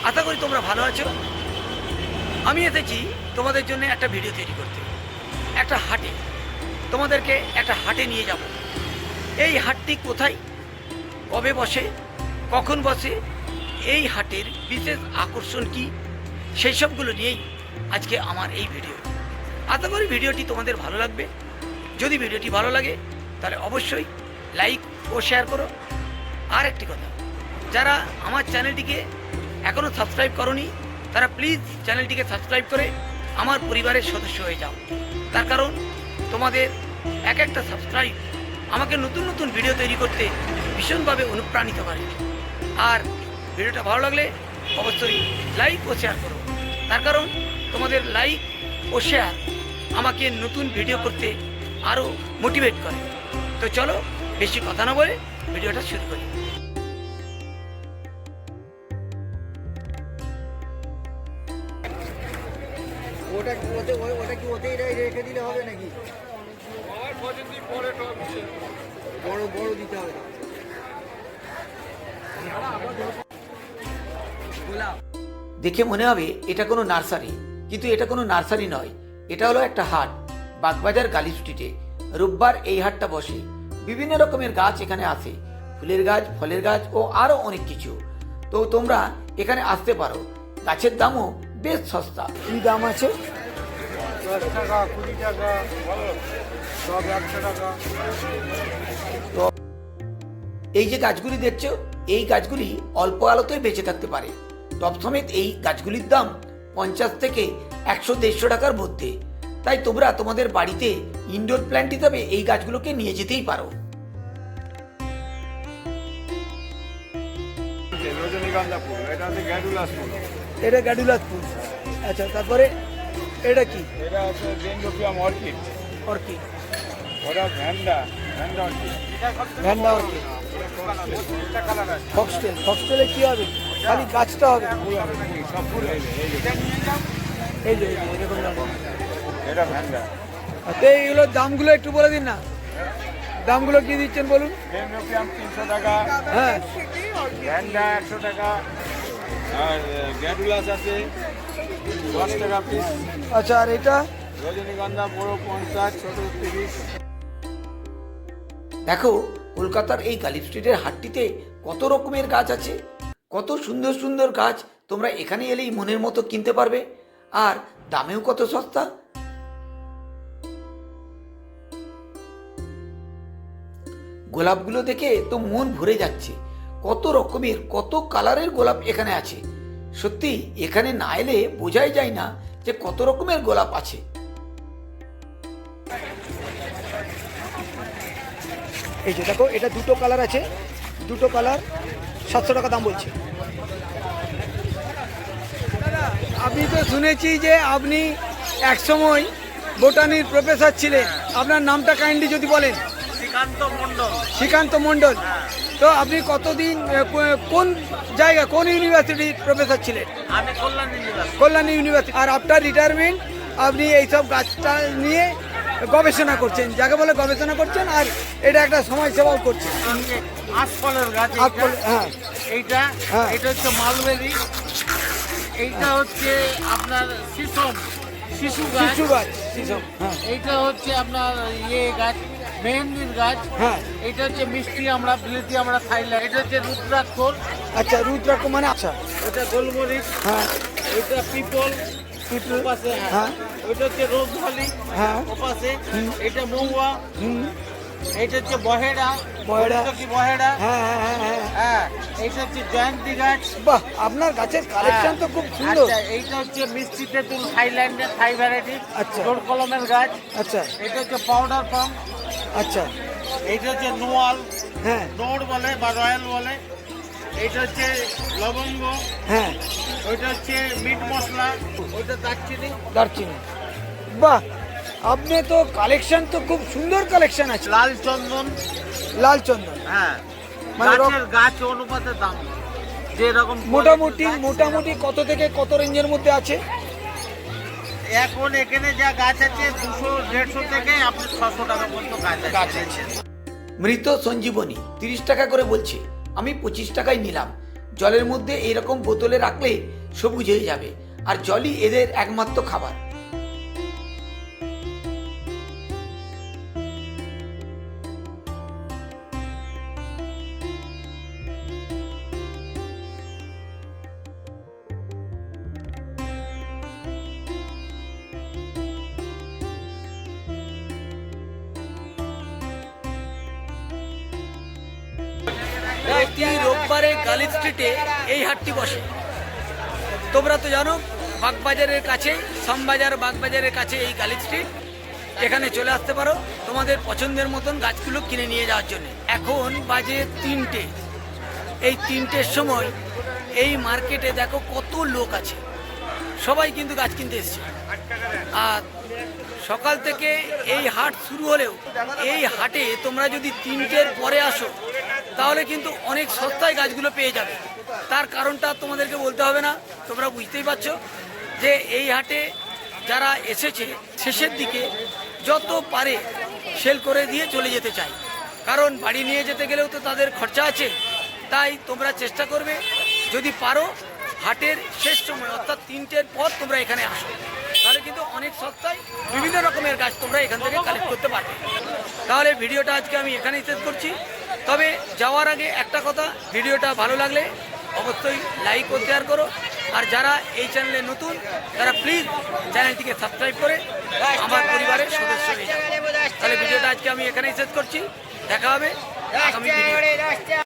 আশা করি তোমরা ভালো আছো। আমি এসেছি তোমাদের জন্য একটা ভিডিও তৈরি করতে। একটা হাটে তোমাদেরকে একটা হাটে নিয়ে যাব। এই হাটটি কোথায়, কবে বসে, কখন বসে, এই হাটের বিশেষ আকর্ষণ কি, সেই সবগুলো নিয়েই আজকে আমার এই ভিডিও। আশা করি ভিডিওটি তোমাদের ভালো লাগবে। যদি ভিডিওটি ভালো লাগে তাহলে অবশ্যই লাইক ও শেয়ার করো। আর একটি কথা, যারা আমার চ্যানেলটিকে এখনও সাবস্ক্রাইব করোনি তারা প্লিজ চ্যানেলটিকে সাবস্ক্রাইব করে আমার পরিবারের সদস্য হয়ে যাও। তার কারণ তোমাদের এক একটা সাবস্ক্রাইব আমাকে নতুন নতুন ভিডিও তৈরি করতে ভীষণভাবে অনুপ্রাণিত করে। আর ভিডিওটা ভালো লাগলে অবশ্যই লাইক ও শেয়ার করো। তার কারণ তোমাদের লাইক ও শেয়ার আমাকে নতুন ভিডিও করতে আরও মোটিভেট করে। তো চলো বেশি কথা না বলে ভিডিওটা শুরু করি। ওটা কি ওতেই রেখে দিলে হবে নাকি? বড় বড় দিতে হবে। দেখে মনে হবে এটা কোনো নার্সারি, কিন্তু এটা কোনো নার্সারি নয়। এটা হলো একটা হাট, বাগবাজার গালি স্ট্রিটে। রোববার এই হাটটা বসে। বিভিন্ন রকমের গাছ এখানে আসে, ফুলের গাছ, ফলের গাছ ও আরও অনেক কিছু। তো তোমরা এখানে আসতে পারো। গাছের দামও বেশ সস্তা। কি দাম আছে? 10 টাকা, 20 টাকা, সব 100 টাকা। তো এই যে গাছগুলি দেখছো, এই গাছগুলি অল্প আলোতেই বেঁচে থাকতে পারে। টব সমেত এই গাছগুলির দাম 50 থেকে 100-150 টাকার মধ্যে। তাই তোমরা তোমাদের বাড়িতে ইনডোর প্ল্যান্ট হিসাবে এই গাছগুলোকে নিয়ে যেতেই পারো। রজনীগন্ধা ফুল, এটা হচ্ছে গ্যাডুলাস ফুল। এটা গ্যাডুলাস ফুল। আচ্ছা, তারপরে এটা কি? এটা হচ্ছে ডেনড্রোবিয়াম অর্কিড। অর্কিড। ওটা ভ্যান্ডা অর্কিড। Vanda orchid. এটা কালার আছে। ফক্সটেল। ফক্সটেলে কি হবে? খালি গাছটা হবে। সব ফুল এই যে এরকম দাম। এটা ভ্যান্ডা। তো এইগুলোর দামগুলো একটু বলে দিন না। দামগুলো কি দিচ্ছেন বলুন? ডেনড্রোবিয়াম 300 টাকা, হ্যাঁ, ভ্যান্ডা 100 টাকা, আর গ্যাডুলাস আছে 10 টাকা পিস। আচ্ছা, আর এটা? রজনীগন্ধা বড় 50, ছোট 30। দেখো, কলকাতার এই গালিব স্ট্রিটের হাটটিতে কত রকমের গাছ আছে, কত সুন্দর সুন্দর গাছ। তোমরা এখানে এলেই মনের মতো কিনতে পারবে, আর দামেও কত সস্তা। গোলাপগুলো দেখে তো মন ভরে যাচ্ছে। কত রকমের, কত কালারের গোলাপ এখানে আছে। সত্যি এখানে না এলে বোঝাই যায় না যে কত রকমের গোলাপ আছে। এই যে দেখো, এটা দুটো কালার আছে। দুটো কালার 700 টাকা দাম বলছে। আমি তো শুনেছি যে আপনি একসময় বোটানির প্রফেসর ছিলেন। আপনার নামটা কাইন্ডলি যদি বলেন। শ্রীকান্ত মণ্ডল। তো আপনি কতদিন কোন জায়গা, কোন ইউনিভার্সিটির প্রফেসর ছিলেন? আমি কল্যাণী ইউনিভার্সিটি। আর আফটার রিটায়ারমেন্ট আপনি এইসব গাছটা নিয়ে গবেষণা করছেন, যাকে বলে গবেষণা করছেন, আর এটা একটা সমাজ সেবাও করছেন। আশফলের গাছ। হ্যাঁ, এইটা হ্যাঁ। এটা হচ্ছে মালবেরি। এইটা হচ্ছে আপনার শিশু গাছ। শিশু গাছ, শিশু। হ্যাঁ, এইটা হচ্ছে আপনার গাছ, মেহেন্দির গাছ। হ্যাঁ। এটা হচ্ছে মিষ্টি আমরা, বিলেতি আমরা, থাইল্যান্ড। এটা হচ্ছে রুদ্রাক্ষর। আচ্ছা, রুদ্রাক্ষ মানে? আচ্ছা, এটা গোলমরিচ। হ্যাঁ। এটা পিপল। পিপল। ওপাশে, হ্যাঁ। হ্যাঁ। ওইটা হচ্ছে রোজভ্যালি। হ্যাঁ। ওপাশে এটা মহুয়া। হুম। এইটা হচ্ছে বহেড়া। বহেড়া। কি বহেড়া? হ্যাঁ, হ্যাঁ, হ্যাঁ, হ্যাঁ। হ্যাঁ। এইটা হচ্ছে জয়ন্তী গাছ। বাহ, আপনার গাছের কালেকশন তো খুব সুন্দর। আচ্ছা, এইটা হচ্ছে মিষ্টি তেঁতুল, থাইল্যান্ডের থাই ভ্যারাইটি। আচ্ছা। জোর কলমের গাছ। আচ্ছা, এটা হচ্ছে পাউডার পাম। আচ্ছা। এইটা হচ্ছে নোয়াল, হ্যাঁ, নোড় বলে বা রয়্যাল বলে। এইটা হচ্ছে লবঙ্গ। হ্যাঁ। ওইটা হচ্ছে মিট মশলা। ওইটা দারচিনি। দারচিনি। বাহ, আপনি তো কালেকশন তো খুব সুন্দর কালেকশন আছে। লাল চন্দন। লাল চন্দন। হ্যাঁ, মানে গাছের গাছ অনুপাতে দাম যেরকম। মোটামুটি কত থেকে কত রেঞ্জের মধ্যে আছে? এখন এখানে যা গাছ আছে 200-150 থেকে আপনি 600 টাকা পর্যন্ত গাছ আছে। মৃত সঞ্জীবনী 30 টাকা করে বলছে। আমি 25 টাকায় নিলাম। জলের মধ্যে এইরকম বোতলে রাখলে সবুজ হয়ে যাবে, আর জলই এদের একমাত্র খাবার। প্রতি রোববারে গালিব স্ট্রিটে এই হাটটি বসে। তোমরা তো জানো বাগবাজারের কাছে, শ্যামবাজার বাগবাজারের কাছে এই গালিব স্ট্রিট। এখানে চলে আসতে পারো তোমাদের পছন্দের মতন গাছগুলো কিনে নিয়ে যাওয়ার জন্য। এখন বাজে 3টে। এই 3টের সময় এই মার্কেটে দেখো কত লোক আছে, সবাই কিন্তু গাছ কিনতে এসছে। আর সকাল থেকে এই হাট শুরু হলেও এই হাটে তোমরা যদি 3টের পরে আসো তাহলে কিন্তু অনেক সস্তায় গাছগুলো পেয়ে যাবে। তার কারণটা তোমাদেরকে বলতে হবে না, তোমরা বুঝতেই পারছো যে এই হাটে যারা এসেছে শেষের দিকে যত পারে সেল করে দিয়ে চলে যেতে চায়, কারণ বাড়ি নিয়ে যেতে গেলেও তো তাদের খরচা আছে। তাই তোমরা চেষ্টা করবে যদি পারো হাটের শেষ সময় অর্থাৎ 3টের পর তোমরা এখানে আসো, তাহলে কিন্তু অনেক সস্তায় বিভিন্ন রকমের গাছ তোমরা এখান থেকে কালেক্ট করতে পারবে। তাহলে ভিডিওটা আজকে আমি এখানেই শেষ করছি। তবে যাওয়ার আগে একটা কথা, ভিডিওটা ভালো লাগলে অবশ্যই লাইক ও শেয়ার করো, আর যারা এই চ্যানেলে নতুন তারা প্লিজ চ্যানেলটিকে সাবস্ক্রাইব করে আমার পরিবারের সদস্য হয়ে যাও। তাহলে ভিডিওটা আজকে আমি এখানেই শেষ করছি, দেখা হবে আগামী ভিডিও।